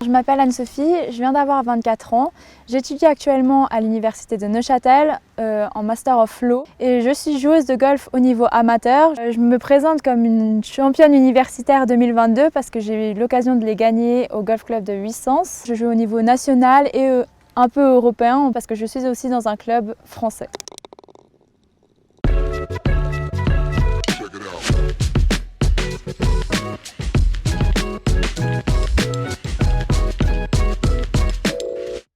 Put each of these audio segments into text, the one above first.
Je m'appelle Anne-Sophie, je viens d'avoir 24 ans. J'étudie actuellement à l'université de Neuchâtel en Master of Law et je suis joueuse de golf au niveau amateur. Je me présente comme une championne universitaire 2022 parce que j'ai eu l'occasion de les gagner au Golf Club de Huissance. Je joue au niveau national et un peu européen parce que je suis aussi dans un club français.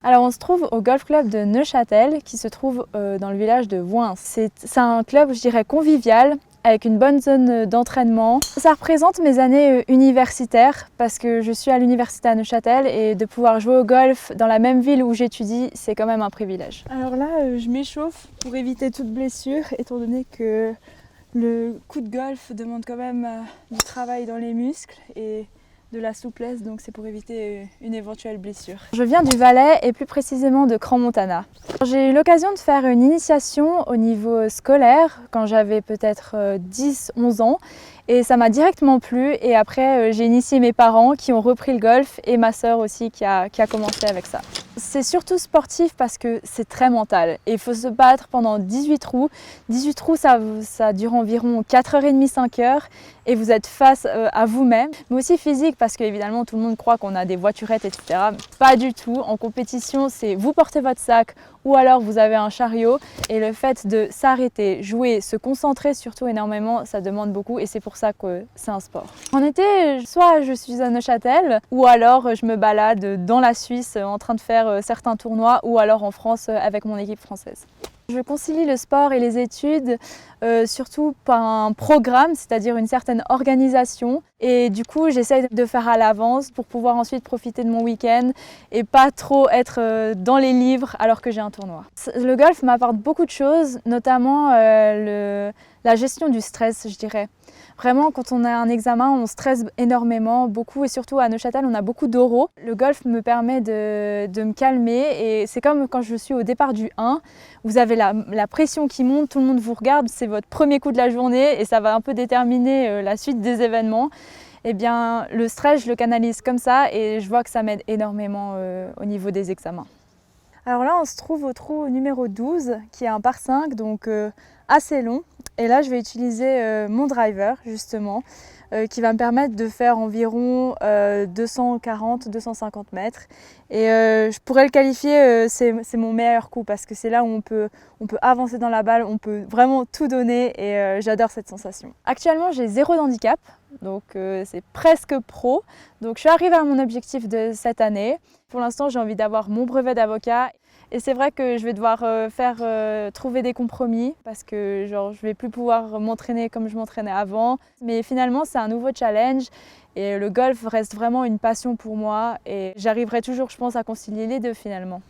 Alors on se trouve au Golf Club de Neuchâtel qui se trouve dans le village de Voins. C'est un club, je dirais, convivial avec une bonne zone d'entraînement. Ça représente mes années universitaires parce que je suis à l'université à Neuchâtel et de pouvoir jouer au golf dans la même ville où j'étudie, c'est quand même un privilège. Alors là, je m'échauffe pour éviter toute blessure étant donné que le coup de golf demande quand même du travail dans les muscles et de la souplesse, donc c'est pour éviter une éventuelle blessure. Je viens du Valais et plus précisément de Crans-Montana. J'ai eu l'occasion de faire une initiation au niveau scolaire quand j'avais peut-être 10-11 ans et ça m'a directement plu et après j'ai initié mes parents qui ont repris le golf et ma sœur aussi qui a commencé avec ça. C'est surtout sportif parce que c'est très mental et il faut se battre pendant 18 trous. 18 trous ça dure environ 4h30, 5h et vous êtes face à vous-même, mais aussi physique parce qu'évidemment tout le monde croit qu'on a des voiturettes etc. Pas du tout, en compétition c'est vous portez votre sac ou alors vous avez un chariot et le fait de s'arrêter, jouer, se concentrer surtout énormément, ça demande beaucoup et c'est pour ça que c'est un sport. En été, soit je suis à Neuchâtel ou alors je me balade dans la Suisse en train de faire certains tournois ou alors en France avec mon équipe française. Je concilie le sport et les études surtout par un programme, c'est-à-dire une certaine organisation et du coup j'essaye de faire à l'avance pour pouvoir ensuite profiter de mon week-end et pas trop être dans les livres alors que j'ai un tournoi. Le golf m'apporte beaucoup de choses, notamment la gestion du stress, je dirais. Vraiment, quand on a un examen, on stresse énormément, beaucoup, et surtout à Neuchâtel, on a beaucoup d'oraux. Le golf me permet de me calmer et c'est comme quand je suis au départ du 1, vous avez la pression qui monte, tout le monde vous regarde, c'est votre premier coup de la journée et ça va un peu déterminer la suite des événements. Eh bien, le stress, je le canalise comme ça et je vois que ça m'aide énormément au niveau des examens. Alors là, on se trouve au trou numéro 12, qui est un par 5, donc assez long. Et là, je vais utiliser mon driver, justement, qui va me permettre de faire environ 240-250 mètres. Et je pourrais le qualifier, c'est mon meilleur coup, parce que c'est là où on peut avancer dans la balle, on peut vraiment tout donner, et j'adore cette sensation. Actuellement, j'ai 0 handicap, donc c'est presque pro. Donc je suis arrivée à mon objectif de cette année. Pour l'instant, j'ai envie d'avoir mon brevet d'avocat. Et c'est vrai que je vais devoir trouver des compromis parce que je vais plus pouvoir m'entraîner comme je m'entraînais avant. Mais finalement, c'est un nouveau challenge et le golf reste vraiment une passion pour moi et j'arriverai toujours, je pense, à concilier les deux finalement.